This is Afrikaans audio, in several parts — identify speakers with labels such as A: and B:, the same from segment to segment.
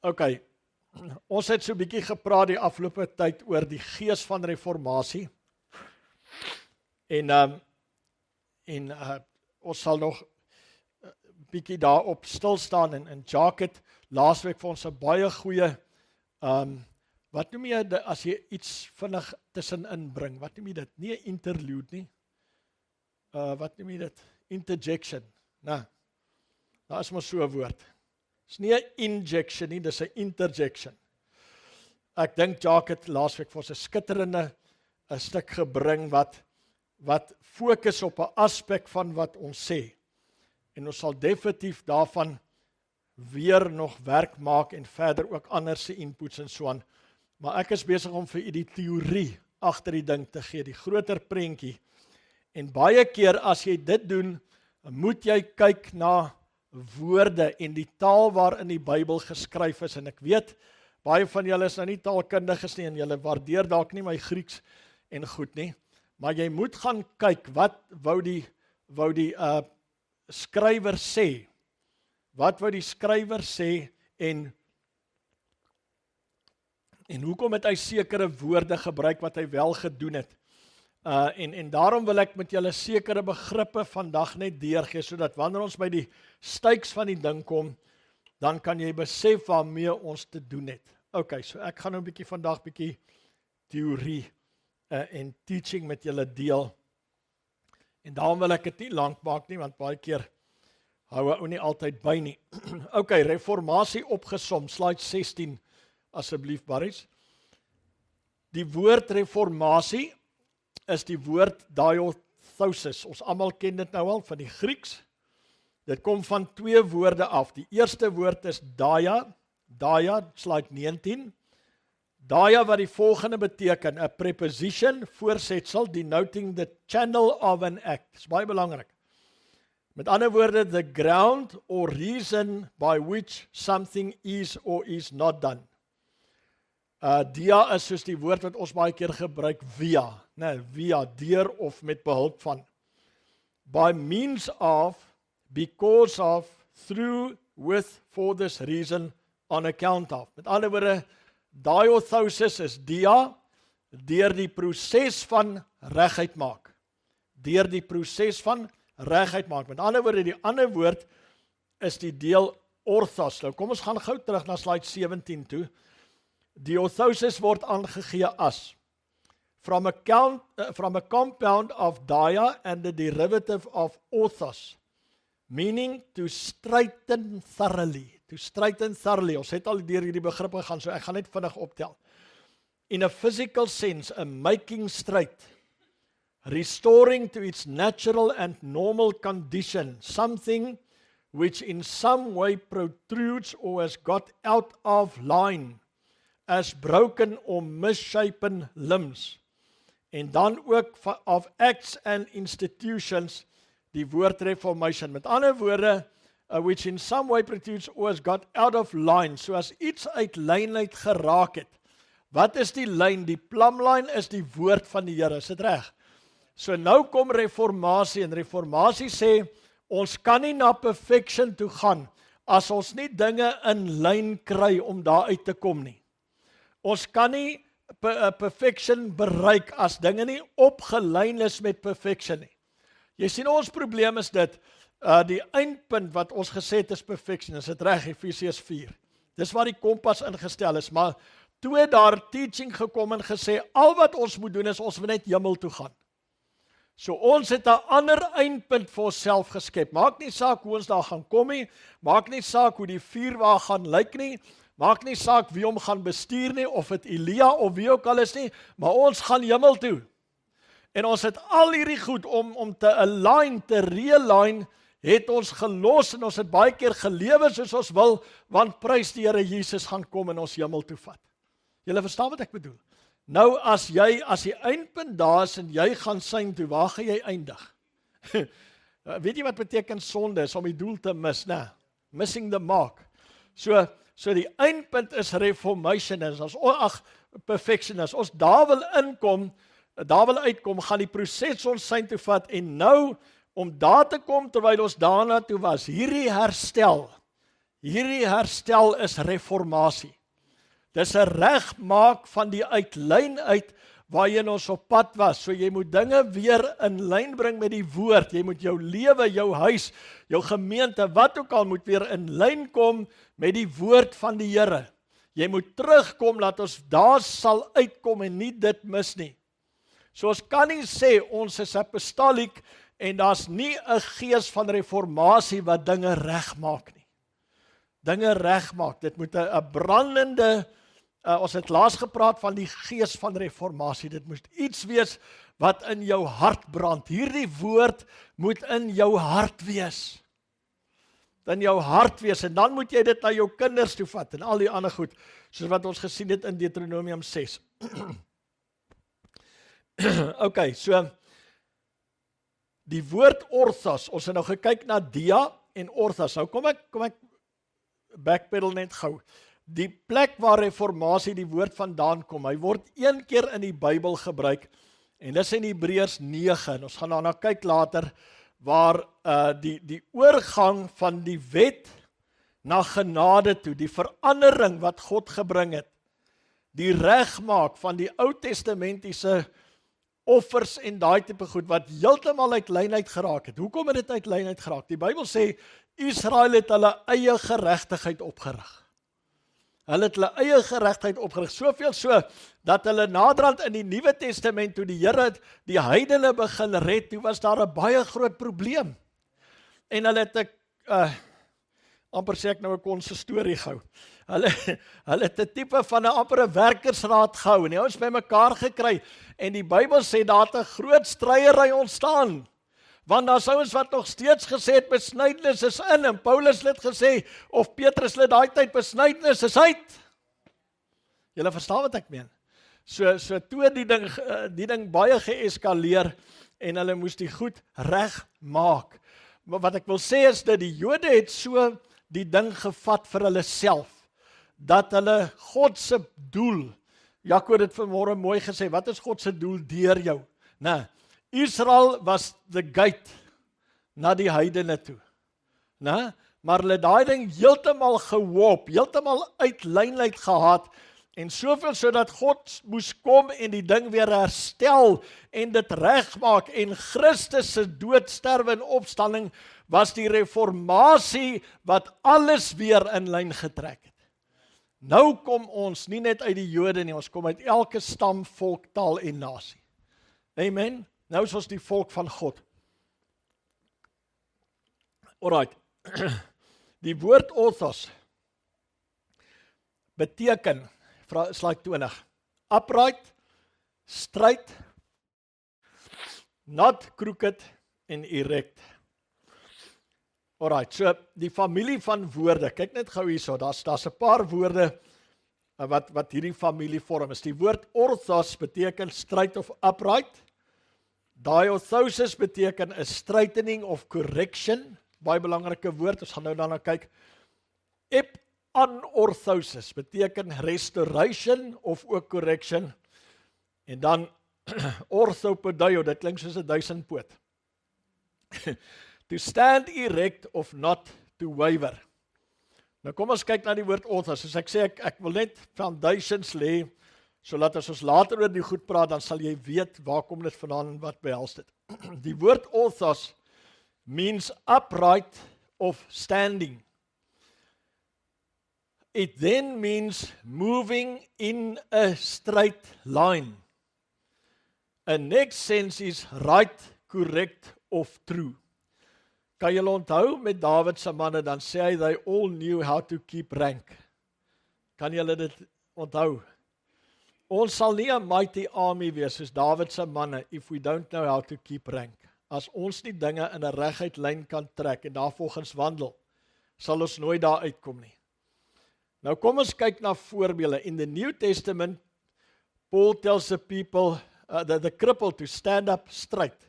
A: OK, ons het so 'n bietjie gepraat die afgelope tyd oor die gees van reformatie. En ons sal nog 'n bietjie daarop stil staan en Jacques het laasweek vir ons 'n baie goeie wat noem jy as jy iets vinnig tussenin bring? Wat noem jy dit? Nie 'n interlude nie. Wat noem jy dit? Interjection. Nou, daar is maar so 'n woord. Dis nie 'n injection nie, dis 'n interjection. Ek dink Jacques het laasweek vir ons 'n skitterende 'n stuk gebring wat fokus op 'n aspek van wat ons sê. En ons sal definitief daarvan weer nog werk maak en verder ook ander se inputs en so aan. Maar ek is besig om vir u die teorie agter die ding te gee, die groter prentjie. En baie keer as jy dit doen, moet jy kyk na woorde en die taal waarin die Bybel geskryf is. En ek weet, baie van julle is nou nie taalkundiges nie en julle waardeer dalk nie my Grieks en goed nie. Maar jy moet gaan kyk, wat wou die skrywer sê? Wat wou die skrywer sê en hoekom het hy sekere woorde gebruik wat hy wel gedoen het? En daarom wil ek met julle sekere begrippe vandag net deurgee, sodat wanneer ons by die stuks van die ding kom, dan kan jy besef waarmee ons te doen het. OK, so ek gaan nou 'n bietjie vandag bietjie teorie en teaching met julle deel. En daarom wil ek dit nie lank maak nie, want baie keer hou ou nie altyd by nie. OK, reformatie opgesom, slide 16 asseblief Barries. Die woord reformatie is die woord diathousis. Ons almal ken dit nou al van die Grieks. Dit kom van twee woorde af. Die eerste woord is dia, slide 19. Dia wat die volgende beteken, 'n preposition, voorsetsel, denoting the channel of an act. Dis baie belangrik. Met ander woorde, the ground or reason by which something is or is not done. Dia is soos die woord wat ons baie keer gebruik, via, deur of met behulp van. By means of, because of, through, with, for this reason, on account of. Met ander woorde, diathousis is dia, deur die proses van regheid maak. Deur die proses van regheid maak. Met ander woorde, die ander woord is die deel orthos. Nou kom ons gaan gou terug na slide 17 toe. Diathousis word aangegee as from a compound of dia and the derivative of orthos, meaning to straighten thoroughly. To straighten thoroughly. Ons het al deur hierdie begrippe gegaan, so ek gaan net vinnig optel. In a physical sense, a making straight, restoring to its natural and normal condition, something which in some way protrudes or has got out of line, as broken or misshapen limbs. En dan ook of acts and institutions, die woord reformation. Met ander woorde, which in some way protrudes or has got out of line, so as iets uit lyn uit geraak het. Wat is die lyn? Die plumlyn is die woord van die Here, is dit reg? So nou kom reformatie, en reformatie sê, ons kan nie na perfection toe gaan, as ons nie dinge in lyn kry om daar uit te kom nie. Ons kan nie perfection bereik as dinge nie opgelyn is met perfection nie. Jy sien, ons probleem is dit, die eindpunt wat ons gesê het is perfection, is dit reg, Efesiërs 4. Dis waar die kompas ingestel is, maar toe het daar teaching gekom en gesê, al wat ons moet doen is, ons moet net hemel toe gaan. So ons het 'n ander eindpunt vir onsself geskep. Maak nie saak hoe ons daar gaan kom nie, maak nie saak hoe die vuur waar gaan lyk nie, maak nie saak wie hom gaan bestuur nie, of het Elia of wie ook al is nie, maar ons gaan hemel toe. En ons het al hierdie goed om te align, te realign, het ons gelos en ons het baie keer gelewe soos ons wil, want prys die Here Jesus gaan kom en ons hemel toe vat. Julle verstaan wat ek bedoel? Nou as die eindpunt daar is en jy gaan syn toe, waar gaan jy eindig? Weet jy wat beteken sonde is om die doel te mis, né? Missing the mark. So die eindpunt is reformation, perfection is. Ons daar wil inkom, daar wil uitkom, gaan die proses ons syn toe vat en nou om daar te kom terwyl ons daarna toe was, hierdie herstel, Hierdie herstel is reformatie. Dis 'n regmaak van die uitlyn uit waarheen ons op pad was. So jy moet dinge weer in lyn bring met die woord. Jy moet jou lewe, jou huis, jou gemeente, wat ook al moet weer in lyn kom met die woord van die Here. Jy moet terugkom dat ons daar sal uitkom en nie dit mis nie. So ons kan nie sê ons is apostoliek en daar's nie 'n gees van reformatie wat dinge regmaak nie. Dinge regmaak. Dit moet 'n brandende ons het laas gepraat van die gees van reformatie. Dit moet iets wees wat in jou hart brand. Hierdie woord moet in jou hart wees. In jou hart wees en dan moet jy dit na jou kinders toe vat en al die ander goed, soos wat ons gesien het in Deuteronomium 6. Okay, so die woord orthos, ons het nou gekyk na dia en orthos. Nou kom ek backpedal net gou. Die plek waar reformatie die woord vandaan kom, hy word een keer in die Bybel gebruik en dis in Hebreërs 9 en ons gaan daarna kyk later waar die oorgang van die wet na genade toe, die verandering wat God gebring het, die regmaak van die Ou Testamentiese offers en daai tipe goed wat heeltemal uit lyn uit geraak het. Hoekom het dit uit lyn uit geraak? Die Bybel sê Israel het hulle eie geregtigheid opgerig. Hulle het hulle eie geregtigheid opgerig, soveel so dat hulle naderhand in die Nuwe Testament toe die Here die heidene begin red, toe was daar 'n baie groot probleem. En hulle het amper sê ek nou 'n konsistorie gehou. Hulle het 'n tipe van 'n amper 'n werkersraad gehou en die ouens bymekaar gekry en die Bybel sê daar het 'n groot stryery ontstaan. Want daar's ouens wat nog steeds gesê het besnydenis is in en Paulus het gesê of Petrus het daai tyd besnydenis is uit. Julle verstaan wat ek meen? So toe die ding baie geeskaleer en hulle moes die goed regmaak. Maar wat ek wil sê is dat die Jode het so die ding gevat vir hulle self dat hulle God se doel, Jaco het dit vanmôre mooi gesê, wat is God se doel deur jou? Nee, Israel was the gate na die heidene toe. Nee, maar hulle daai ding heeltemal gehoop, heeltemal uit lyn uit gehad en soveel sodat God moes kom en die ding weer herstel en dit regmaak en Christus se dood, sterwe en opstanding was die reformatie wat alles weer in lyn getrek het. Nou kom ons nie net uit die Jode nie, ons kom uit elke stam, volk, taal en nasie. Amen. Nou is ons die volk van God. Alright. Die woord orthos beteken, slide 20, upright, straight, not crooked en erect. Alright, so die familie van woorde, kyk net gou hierso, daar's 'n paar woorde wat hierdie familie vorm. Is die woord orthos beteken straight of upright. Diorthosis beteken 'n straightening of correction, baie belangrike woord, ons gaan nou daarna kyk. Anorthosis beteken restoration of ook correction. En dan orthopodeio, dit klink soos 'n duisendpoot. To stand erect of not to waver. Nou kom ons kyk na die woord orthos. Soos ek sê, ek wil net foundations lê, sodat as ons later oor die goed praat, dan sal jy weet waar kom dit vandaan en wat behels dit. Die woord orthos means upright of standing. It then means moving in a straight line. A next sense is right, correct of true. Kan julle onthou met Dawid se manne, dan sê hy, they all knew how to keep rank. Kan julle dit onthou? Ons sal nie 'n mighty army wees soos Dawid se manne if we don't know how to keep rank. As ons nie dinge in 'n reguit lyn kan trek en daarvolgens wandel, sal ons nooit daar uitkom nie. Nou kom ons kyk na voorbeelde. In the New Testament, Paul tells the people, the cripple to stand up straight.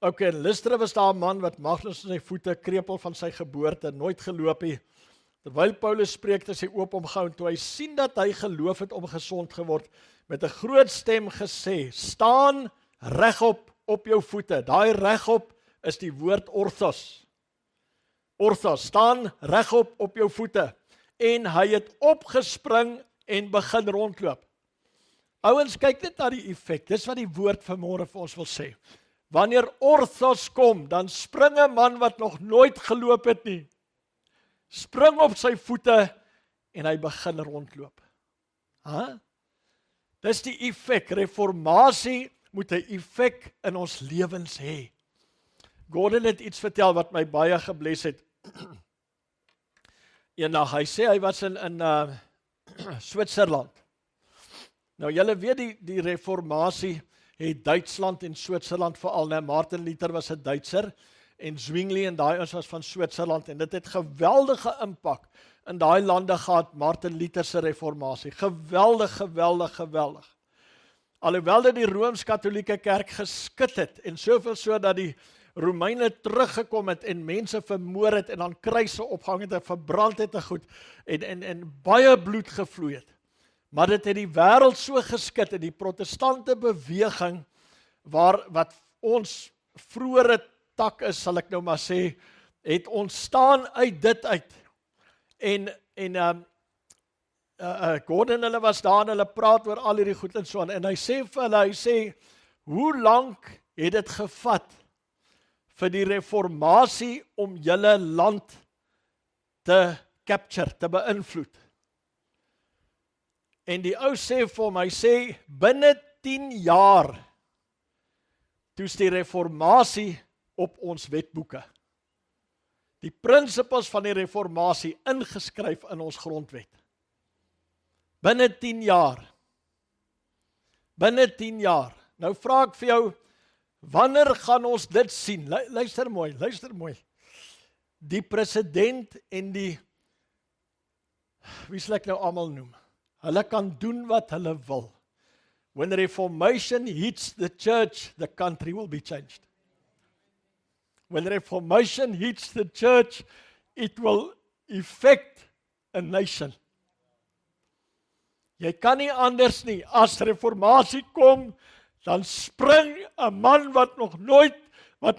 A: Okay, in Lystra was daar 'n man wat magloos in sy voete, krepeel van sy geboorte, nooit geloop nie. Terwyl Paulus spreek, het sy oop omgehou en toe hy sien dat hy geloof het om gesond geword, met 'n groot stem gesê, staan regop op jou voete. Daai regop is die woord orthos. Orthos, staan regop op jou voete. En hy het opgespring en begin rondloop. Ouens, kyk net na die effek. Dis wat die woord vanmôre vir ons wil sê. Wanneer orthos kom, dan spring 'n man wat nog nooit geloop het nie. Spring op sy voete en hy begin rondloop. Dis die effek. Reformatie moet 'n effek in ons lewens hê. Gordon het iets vertel wat my baie gebless het. Eendag, hy sê hy was in Switserland. Nou julle weet die reformatie het Duitsland en Switserland veral, Martin Luther was 'n Duitser en Zwingli en daai ons was van Switserland en dit het geweldige impak in daai lande gehad, Martin Luther se reformatie. Geweldig. Alhoewel dit die Rooms-Katolieke Kerk geskit het en soveel so dat die Romeine teruggekom het en mense vermoor het en dan kruise opgehang het en verbrand het en goed en baie bloed gevloei het. Maar dit het die wêreld so geskit en die protestante beweging wat ons vroeëre tak is, sal ek nou maar sê, het ontstaan uit dit uit. En Gordon hulle was daar en hulle praat oor al hierdie goed en so aan en hy sê vir hulle, hoe lank het dit gevat vir die reformatie om julle land te capture, te beïnvloed? En die ou sê vir hom, hy sê, binne 10 jaar, toe is die reformatie op ons wetboeke. Die prinsipes van die reformatie ingeskryf in ons grondwet. Binne 10 jaar. Binne 10 jaar. Nou vra ek vir jou, wanneer gaan ons dit sien? Luister mooi. Die president en wie sal ek nou almal noem? Hulle kan doen wat hulle wil. When reformation hits the church, the country will be changed. When reformation hits the church, it will affect a nation. Jy kan nie anders nie. As reformatie kom, dan spring 'n man wat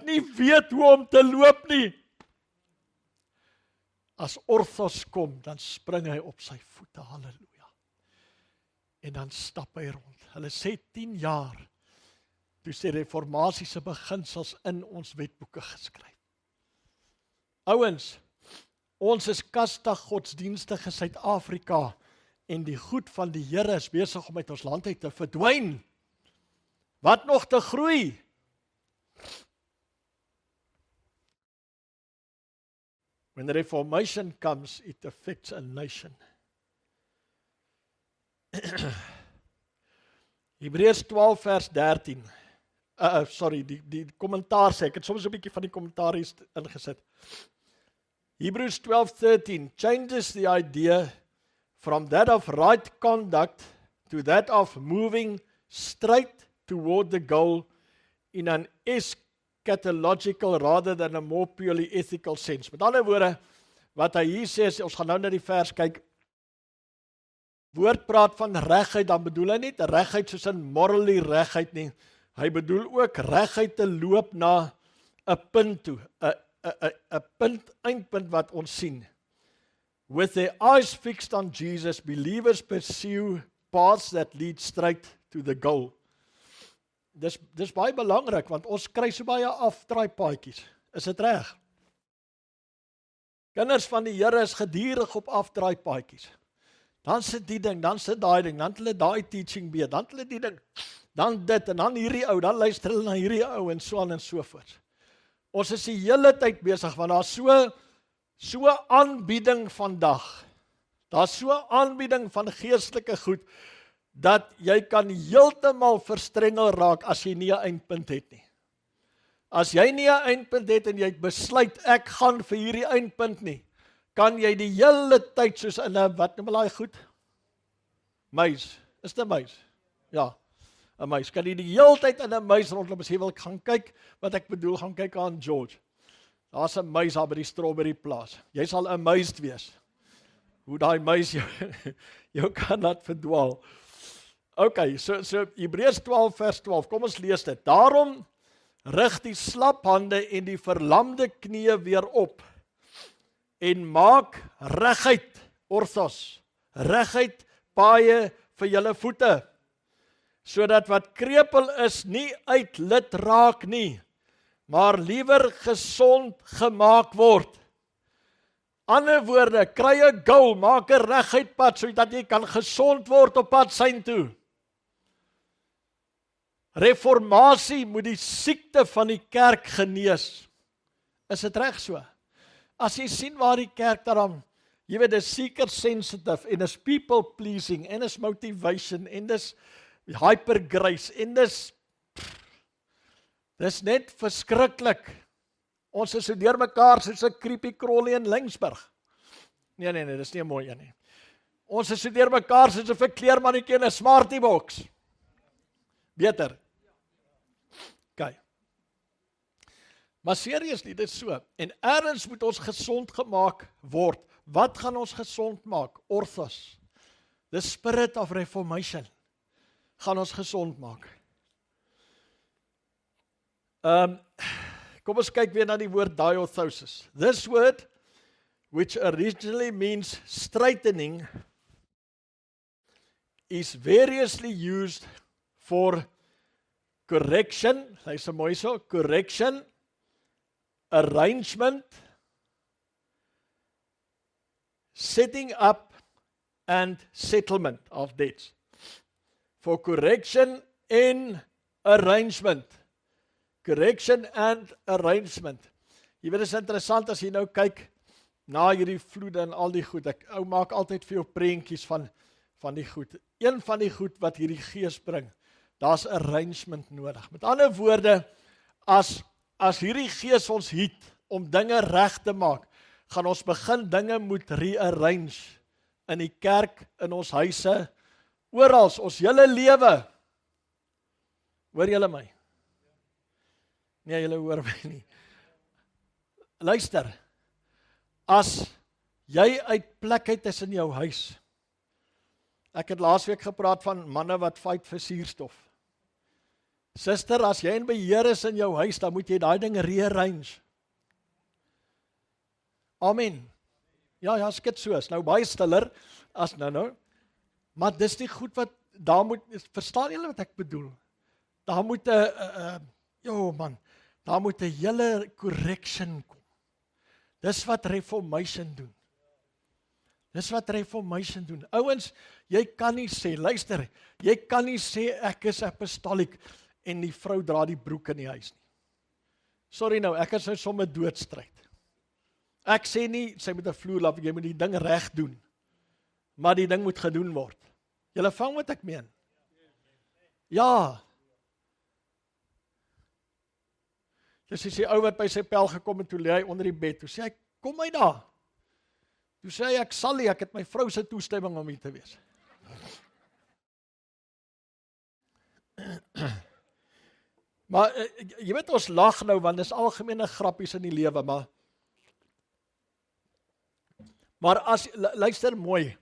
A: nie weet hoe om te loop nie. As orthos kom, dan spring hy op sy voete. Halleluja. En dan stap hy rond. Hulle sê 10 jaar, toe sê reformatie se beginsels in ons wetboeke geskryf. Ouens, ons is kastig godsdienstige Suid-Afrika en die goed van die Here is besig om uit ons land uit te verdwyn. Wat nog te groei? When the reformation comes, it affects a nation. Hebreërs 12 vers 13. Die kommentaar sê, ek het soms 'n bietjie van die kommentaar hier ingesit. Hebrews 12:13 changes the idea from that of right conduct to that of moving straight toward the goal in an eschatological rather than a more purely ethical sense. Met ander woorde, wat hy hier sê, ons gaan nou na die vers kyk, woord praat van regheid, dan bedoel hy nie regheid soos in morally regheid nie. Hy bedoel ook regheid te loop na 'n punt toe, 'n punt, eindpunt wat ons sien. With their eyes fixed on Jesus, believers pursue paths that lead straight to the goal. Dis baie belangrik, want ons kry so baie afdraaipaadjies. Is dit reg? Kinders van die Here is gedurig op afdraaipaadjies. Dan sit die ding, dan sit daai ding, dan hulle daai teaching beet, dan hulle die ding, dan dit, en dan hierdie ou, dan luister hulle na hierdie ou, en so aan en so voort. Ons is die hele tyd besig, want daar so aanbieding vandag, daar so aanbieding van geestelike goed, dat jy kan heeltemal verstrengel raak, as jy nie 'n eindpunt het nie. As jy nie 'n eindpunt het, en jy besluit, ek gaan vir hierdie eindpunt nie, kan jy die hele tyd soos in 'n, wat noem hulle goed? Muis, is dit 'n muis? Ja, 'n muis, kan jy die hele tyd in 'n muis rondloop, as jy wil gaan kyk, wat ek bedoel, gaan kyk aan George. Daar's 'n muis daar by die strawberry plaas, jy sal 'n muis wees. Hoe daai muis jou kan laat verdwaal. Okay, so Hebreërs 12 vers 12, kom ons lees dit. Daarom rig die slap hande en die verlamde knieë weer op. en maak reguit, orthos, reguit paaie vir julle voete, sodat wat krepeel is nie uit lid raak nie, maar liewer gesond gemaak word. Ander woorde, kry 'n goal, maak 'n reguit pad, sodat jy kan gesond word op pad sein toe. Reformatie moet die siekte van die kerk genees. Is dit reg so? As jy sien waar die kerk daarom, jy weet, is seeker sensitive, en is people pleasing, en is motivation, en is hyper grace, en dis net verskriklik. Ons is so deur mekaar soos 'n creepy crawly in Lingsburg. Nee, dis nie 'n mooi een nie. Ons is so deur mekaar soos 'n verkleermannetjie in 'n Smartie box. Beter. OK. Maar seriously, dit is so. En ergens moet ons gesond gemaak word. Wat gaan ons gesond maak? Orthos. The spirit of reformation gaan ons gesond maak. Kom ons kyk weer na die woord diorthosis. This word, which originally means straightening, is variously used for correction, luister mooi so, correction, arrangement, setting up and settlement of debts. For correction and arrangement. Correction and arrangement. Jy weet, is interessant as jy nou kyk na hierdie vloede en al die goed. Ek maak altyd vir jou prentjies van die goed. Een van die goed wat hierdie gees bring, daar's arrangement nodig. Met ander woorde, as hierdie gees ons het om dinge reg te maak, gaan ons begin dinge moet rearrange in die kerk, in ons huise, oral, ons hele lewe. Hoor julle my? Nee, julle hoor my nie. Luister, as jy uit plek uit is in jou huis, ek het laasweek gepraat van manne wat fight vir suurstof. Suster, as jy in beheer is in jou huis, dan moet jy daai ding rearrange. Amen. Ja, skit so, is nou baie stiller as nou. Maar dis die goed wat, daar moet, verstaan julle wat ek bedoel? Daar moet daar moet 'n hele correction kom. Dis wat reformation doen. Ouens, jy kan nie sê, luister, jy kan nie sê ek is apostolic en die vrou dra die broek in die huis nie. Sorry nou, ek is nou sommer doodstryd. Ek sê nie, sy moet 'n vloer lap, jy moet die ding reg doen. Maar die ding moet gedoen word. Julle vang wat ek meen? Ja. Dis die ou wat by sy pel gekom en toe lê hy onder die bed. Toe sê hy, kom my daar. Toe sê hy, ek sal nie, ek het my vrou se toestemming om hier te wees. Maar jy weet, ons lag nou, want dis algemene grappies in die lewe, maar as, luister mooi,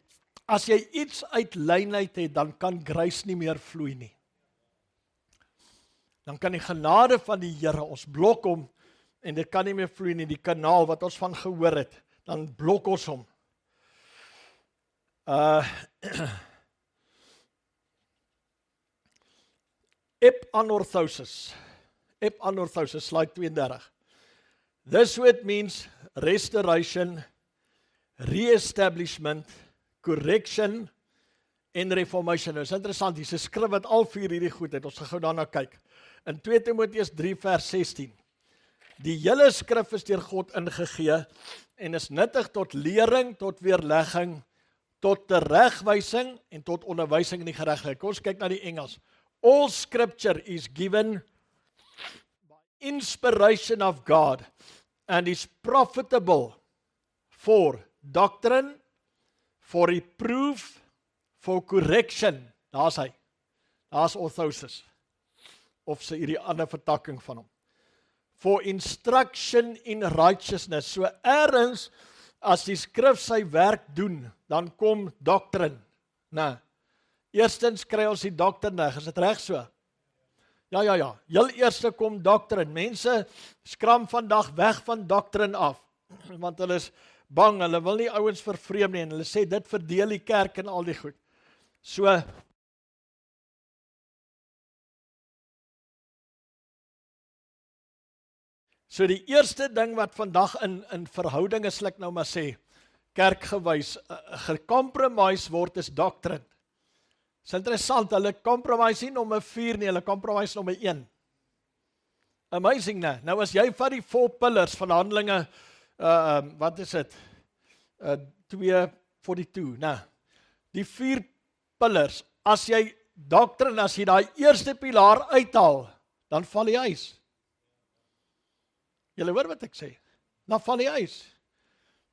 A: as jy iets uit lyn uit het, dan kan grace nie meer vloei nie. Dan kan die genade van die Here ons blok hom, en dit kan nie meer vloei nie, die kanaal wat ons van gehoor het, dan blok ons hom. Epanorthosis, slide 32. This word means restoration, re-establishment, correction en reformation. Nou is interessant, hier is 'n skrif wat al vier hierdie goed het, ons gaan gou daarna kyk. In 2 Timoteus 3 vers 16. Die hele skrif is deur God ingegee en is nuttig tot lering, tot weerlegging, tot teregwysing en tot onderwysing in die geregtigheid. Kom ons kyk na die Engels. All scripture is given by inspiration of God and is profitable for doctrine, for reproof, for correction. Daar's hy. Daar's orthosis. Of sy hierdie ander vertakking van hom. For instruction in righteousness. So ergens, as die skrif sy werk doen, dan kom doctrine. Nou, eerstens kry ons die doctrine, is dit reg so? Ja. Heel eerste kom doctrine. Mense skram vandag weg van doctrine af, want hulle is bang, hulle wil nie ouens vervreem nie, en hulle sê, dit verdeel die kerk en al die goed. So die eerste ding wat vandag in verhoudinge, sal ek nou maar sê, kerkgewys, gecompromise word is doctrine. Is interessant, hulle compromise nie nommer 4 nie, hulle compromise nommer 1. Amazing, ne? Nou as jy van die 4 pillars van Handelinge, wat is dit? 2:42, ne? Die 4 pillars, as jy doctrine, as jy daai eerste pilaar uithaal, dan val die huis. Julle hoor wat ek sê? Dan val die huis.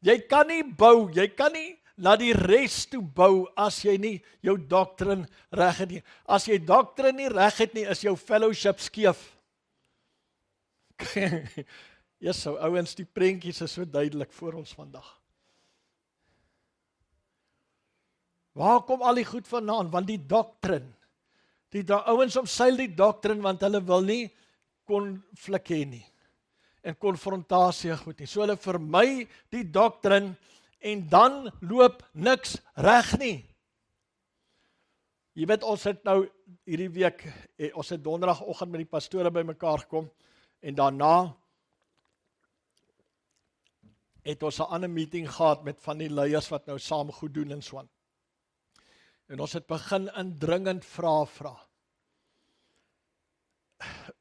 A: Jy kan nie bou, jy kan nie na die res toe bou as jy nie jou doctrine reg het nie. As jy doctrine nie reg het nie, is jou fellowship skeef. Yes, so ouens, die prentjies is so duidelik voor ons vandag. Waar kom al die goed vandaan? Want die doctrine, die ouens omseil die doctrine, want hulle wil nie konflik hê nie. En konfrontasie goed nie. So hulle vermy die doctrine en dan loop niks reg nie. Jy weet, ons het nou hierdie week, ons het donderdagoggend met die pastore by mekaar gekom en daarna het ons 'n ander meeting gehad met van die leiers wat nou saam goed doen en so aan. En ons het begin indringend vra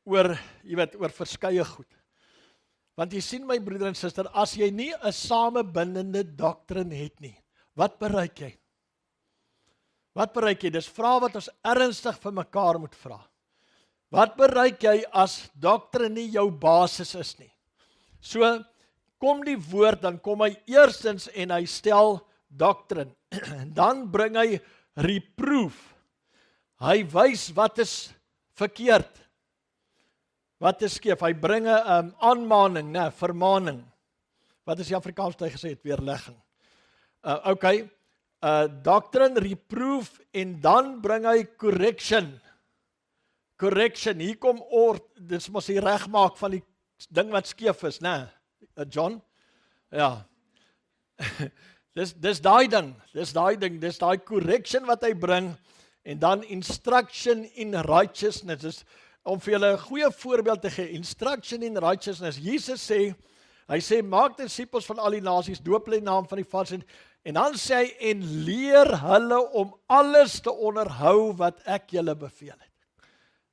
A: oor, jy weet, oor verskeie goed. Want jy sien my broeder en suster, as jy nie 'n samebindende doctrine het nie, wat bereik jy? Wat bereik jy? Dis vrae wat ons ernstig vir mekaar moet vra. Wat bereik jy as doctrine nie jou basis is nie? So, kom die woord, dan kom hy eerstens en hy stel doctrine. Dan bring hy reproof. Hy wys wat is verkeerd. Wat is skeef? Hy bring 'n aanmaning, nee, vermaning. Wat is die Afrikaans hy gesê het? Weerlegging. Doctrine, reproof, en dan bring hy correction. Correction, hier kom dis mos die regmaak van die ding wat skeef is, né? John? Ja. dis daai ding, dis daai correction wat hy bring, en dan instruction in righteousness. Dis om vir julle 'n goeie voorbeeld te gee, instruction in righteousness. Jesus sê, hy sê, maak disippels van al die nasies, doop hulle in die naam van die Vader, en dan sê hy, en leer hulle om alles te onderhou wat ek julle beveel het.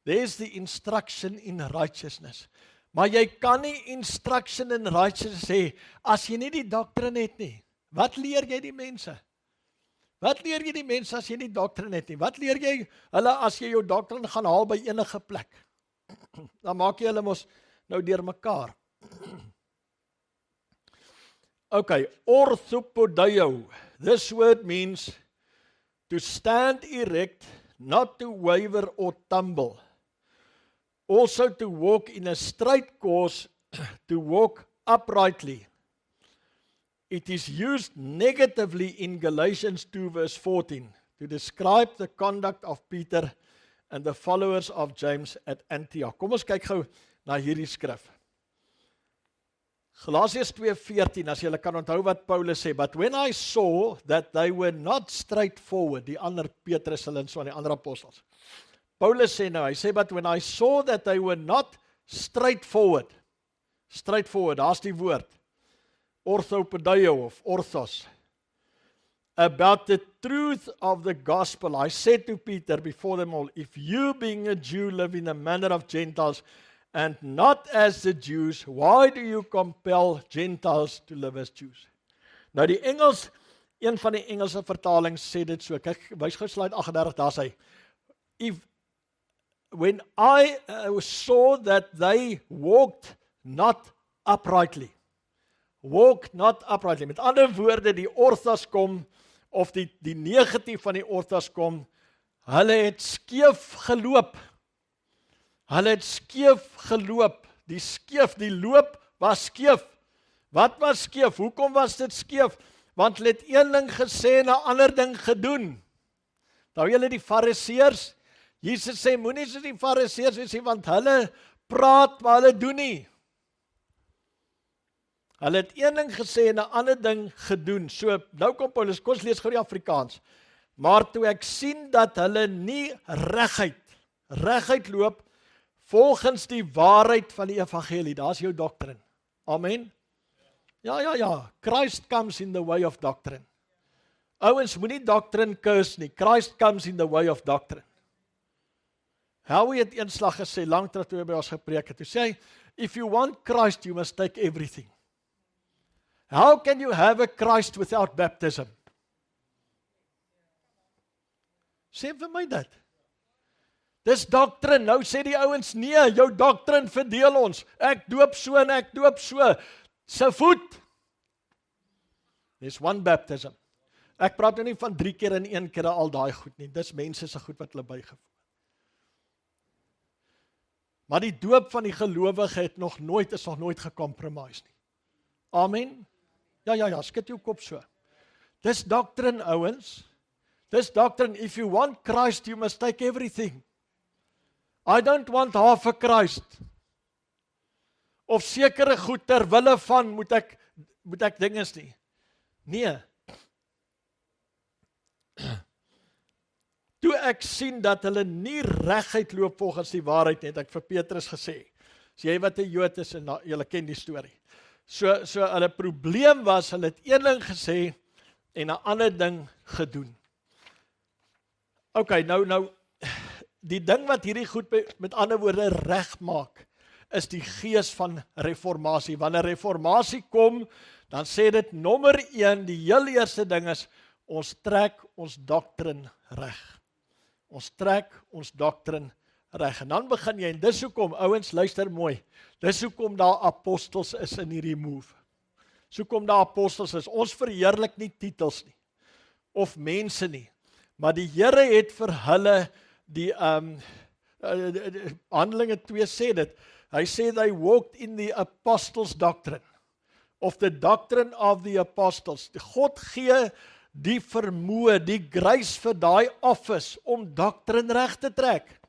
A: There's the instruction in righteousness. Maar jy kan nie instruction in righteousness hê, as jy nie die doctrine het nie. Wat leer jy die mense? Wat leer jy die mense as jy nie doctrine het nie? Wat leer jy hulle as jy jou doctrine gaan haal by enige plek? Dan maak jy hulle mos nou deur mekaar. Okay, orthopodeio. This word means to stand erect, not to waver or tumble. Also to walk in a straight course, to walk uprightly. It is used negatively in Galatians 2 verse 14 to describe the conduct of Peter and the followers of James at Antioch. Kom ons kyk gou na hierdie skrif. Galasiërs 2:14, as julle kan onthou wat Paulus sê, but when I saw that they were not straightforward, die ander Petrus en so aan die ander apostels. Paulus sê nou, hy sê, but when I saw that they were not straightforward, daar's die woord, orthopodeio of orthos, about the truth of the gospel, I said to Peter before them all, if you being a Jew live in the manner of Gentiles, and not as the Jews, why do you compel Gentiles to live as Jews? Nou die Engels, een van die Engelse vertalings sê dit so, kyk, wys gou slide 38, daar sê, when I saw that they walked not uprightly, met ander woorde, die orthos kom, of die negatief van die orthos kom, hulle het skeef geloop, die loop was skeef. Wat was skeef? Hoekom was dit skeef? Want hulle het een ding gesê en 'n ander ding gedoen. Nou julle die fariseërs, Jesus sê, moenie soos die fariseërs wees nie, want hulle praat, maar hulle doen nie. Hulle het een ding gesê en 'n ander ding gedoen. So, nou kom Paulus, kom ons lees gou die Afrikaans. Maar toe ek sien dat hulle nie reguit loop volgens die waarheid van die evangelie, daar's jou doctrine. Amen. Ja. Christ comes in the way of doctrine. Ouens, moenie doctrine curse nie. Christ comes in the way of doctrine. Howie het eenslag gesê, lang terug toe hy by ons gepreek het. Hy sê, if you want Christ, you must take everything. How can you have a Christ without baptism? Sê vir my dit. Dis doctrine. Nou sê die ouens, nee, jou doctrine verdeel ons. Ek doop so en ek doop so. Se voet. There's one baptism. Ek praat nou nie van 3 keer en 1 keer al daai goed nie. Dis mense se goed wat hulle bygevoeg. Maar die doop van die gelowige is nog nooit gecompromise nie. Amen. Ja, skud jou kop so. Dis doctrine, ouens. Dis doctrine. If you want Christ, you must take everything. I don't want half a Christ. Of sekere goed ter wille van moet ek dinges nie. Nee. Toe ek sien dat hulle nie reguit loop volgens die waarheid nie, het ek vir Petrus gesê. As jy wat 'n Jood is en julle ken die storie. So hulle probleem was, hulle het een ding gesê en 'n ander ding gedoen. Okay, nou die ding wat hierdie goed met ander woorde reg maak, is die gees van reformatie. Wanneer reformatie kom, dan sê dit nommer 1, die heel eerste ding is, ons trek ons doctrine reg. Ons trek ons doctrine reg. En dan begin jy, en dis hoekom, ouens, luister mooi, dis hoekom daar apostels is in hierdie move. Dis hoekom daar apostels is. Ons verheerlik nie titels nie, of mense nie, maar die Here het vir hulle die Handelinge 2 sê dit. Hy sê they walked in the apostles' doctrine, of the doctrine of the apostles. God gee die vermoë, die grace vir daai office om doctrine reg te trek.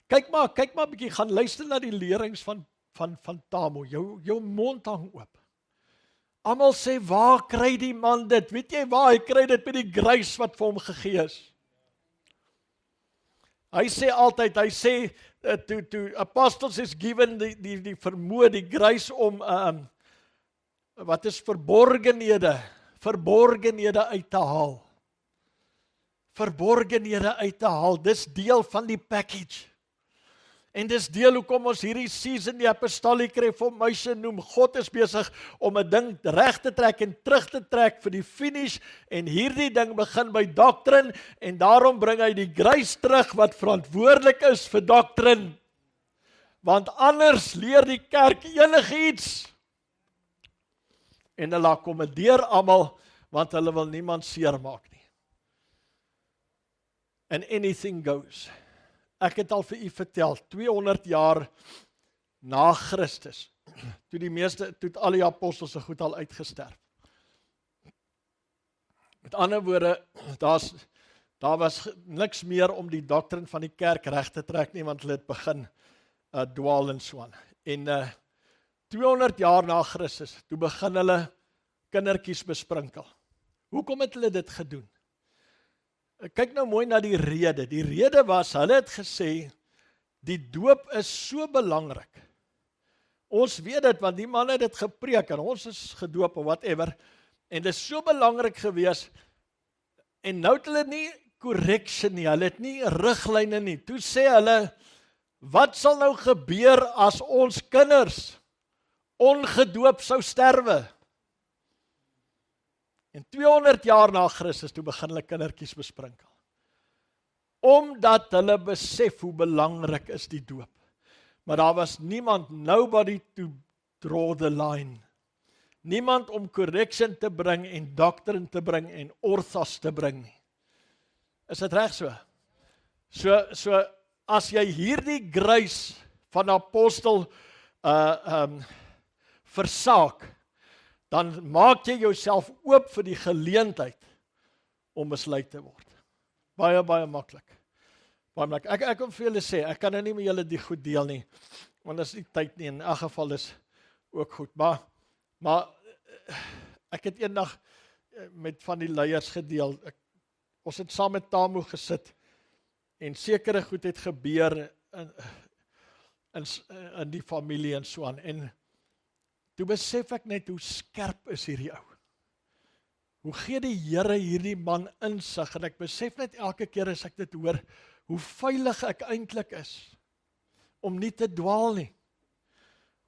A: Kyk maar bietjie, gaan luister na die lerings van Tamo. Jou mond hang oop. Almal sê, waar kry die man dit? Weet jy waar hy kry dit? By die grace wat vir hom gegee is. Hy sê altyd, to apostles is given die vermoë, die grace om wat is verborgenhede uit te haal. Verborgenhede uit te haal. Dis deel van die package. En dis deel hoekom ons hierdie season die apostolic reformation noem. God is besig om 'n ding reg te trek en terug te trek vir die finish, en hierdie ding begin by doctrine, en daarom bring hy die grace terug wat verantwoordelik is vir doctrine. Want anders leer die kerk enigiets. En hulle akkommodeer almal, want hulle wil niemand seermaak nie. And anything goes. Ek het al vir u vertel, 200 jaar na Christus, toe al die apostels se goed al uitgesterf. Met ander woorde, daar was niks meer om die doctrine van die kerk reg te trek nie, want hulle het begin dwaal en so aan. En 200 jaar na Christus, toe begin hulle kindertjies besprinkel. Hoekom het hulle dit gedoen? Kyk nou mooi na die rede. Die rede was, hulle het gesê, die doop is so belangrik. Ons weet dit, want die man het dit gepreek, en ons is gedoop, of whatever, en dit is so belangrik gewees, en nou het hulle nie correction nie, hulle het nie riglyne nie. Toe sê hulle, wat sal nou gebeur as ons kinders ongedoop sou sterwe? En 200 jaar na Christus, toe begin hulle kindertjies besprinkel. Omdat hulle besef hoe belangrik is die doop. Maar daar was niemand, nobody to draw the line. Niemand om correction te bring en doctrine te bring en orthos te bring nie. Is dit reg so? So as jy hierdie grace van apostel versaak, dan maak jy jouself oop vir die geleentheid om misleid te word. Baie maklik. Ek wil vir julle sê, ek kan nou nie met julle die goed deel nie, want dit is nie tyd nie, in elk geval is ook goed, maar Maar ek het eendag met van die leiers gedeel. Ons het saam met Tamu gesit en sekere goed het gebeur in die familie en so aan. En toe besef ek net hoe skerp is hierdie ou. Hoe gee die Here hierdie man insig? En ek besef net elke keer as ek dit hoor, hoe veilig ek eintlik is om nie te dwaal nie.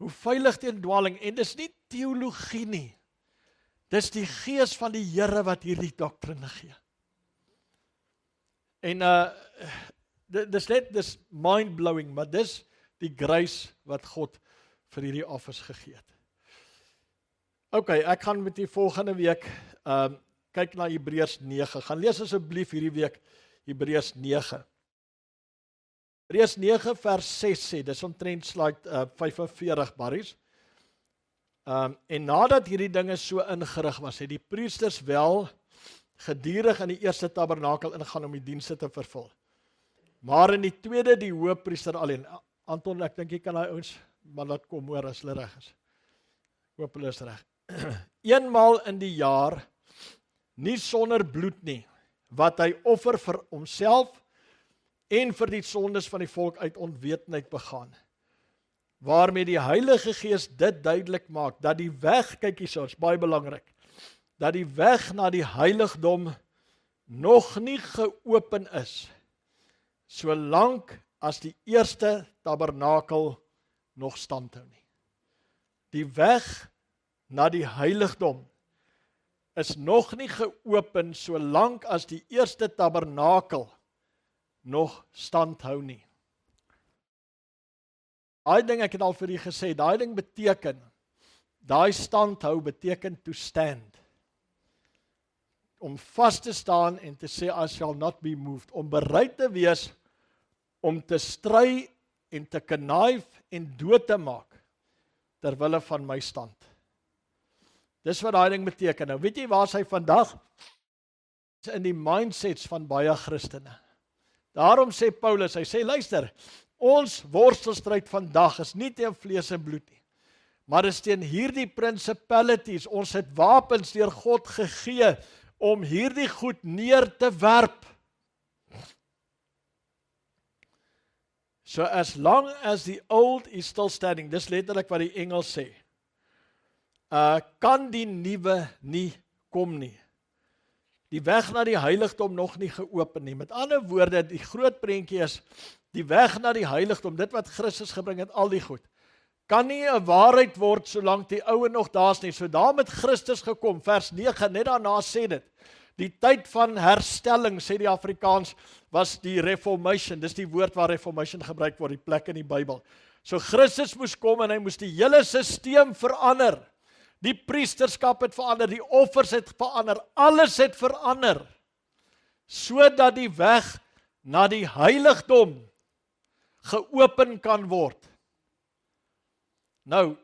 A: Hoe veilig teen dwaling, en dis nie teologie nie. Dis die gees van die Here wat hierdie doktrine gee. En dis mind-blowing, maar dis die grace wat God vir hierdie offers gegee het. Ok, ek gaan met die volgende week kyk na Hebreërs 9. Gaan lees asseblief hierdie week Hebreërs 9. Hebreërs 9 vers 6 sê, dis omtrent slide 45 Barries. En nadat hierdie dinge so ingerig was, het die priesters wel gedurig in die eerste tabernakel ingaan om die dienste te vervul. Maar in die tweede die hoëpriester alleen. Anton, ek dink jy kan daai ouens maar laat kom hoor as hulle reg is. Hoop hulle is reg. Eenmaal in die jaar, nie sonder bloed nie, wat hy offer vir homself en vir die sondes van die volk uit onwetendheid begaan. Waarmee die Heilige Gees dit duidelik maak, dat die weg, kyk hierso, is baie belangrik, dat die weg na die heiligdom nog nie geopen is, solank as die eerste tabernakel nog standhou nie. Die weg na die heiligdom is nog nie geopen solank as die eerste tabernakel nog standhou nie. Daai ding, ek het al vir u gesê, daai ding beteken, daai standhou beteken to stand. Om vas te staan en te sê, I shall not be moved. Om bereid te wees om te stry en te knife en dood te maak terwille van my stand. Dis wat daai ding beteken. Nou weet jy waar hy vandag? In die mindsets van baie Christene. Daarom sê Paulus, hy sê luister, ons worstelstryd vandag is nie teen vlees en bloed nie, maar is teen hierdie principalities. Ons het wapens deur God gegee om hierdie goed neer te werp. So as long as the old is still standing, dis letterlik wat die Engels sê, kan die nuwe nie kom nie. Die weg na die heiligdom nog nie geopen nie. Met ander woorde, die groot prentjie is, die weg na die heiligdom, dit wat Christus gebring het, al die goed, kan nie 'n waarheid word solank die oue nog daar is nie. So daar met Christus gekom, vers 9, net daarna sê dit, die tyd van herstelling, sê die Afrikaans, was die reformation, dis die woord waar reformation gebruik word, die plek in die Bybel. So Christus moes kom en hy moes die hele sisteem verander. Die priesterskap het verander, die offers het verander, alles het verander, sodat die weg na die heiligdom geopen kan word. Nou,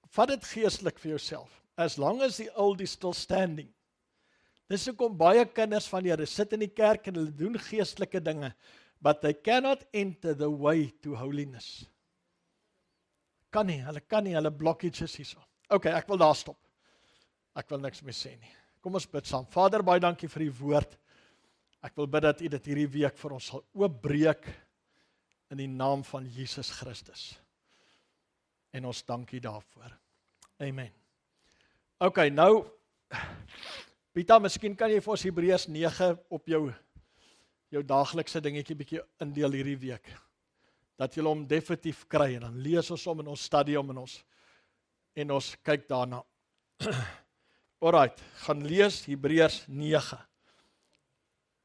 A: vat dit geestelik vir jouself. As long as the old is still standing. Dis hoekom baie kinders van julle sit in die kerk en hulle doen geestelike dinge, but they cannot enter the way to holiness. Hulle kan nie, hulle blokkages hierso. Ok, ek wil daar stop. Ek wil niks meer sê nie. Kom ons bid saam. Vader, baie dankie vir die woord. Ek wil bid dat u dit hierdie week vir ons sal oopbreek in die naam van Jesus Christus. En ons dankie daarvoor. Amen. Ok, nou, Pieter, miskien kan jy vir ons Hebreërs 9 op jou daaglikse dingetjie bietjie indeel hierdie week. Dat jy hom definitief kry en dan lees ons hom in ons studie en ons kyk daarna. Alright, gaan lees Hebreërs 9.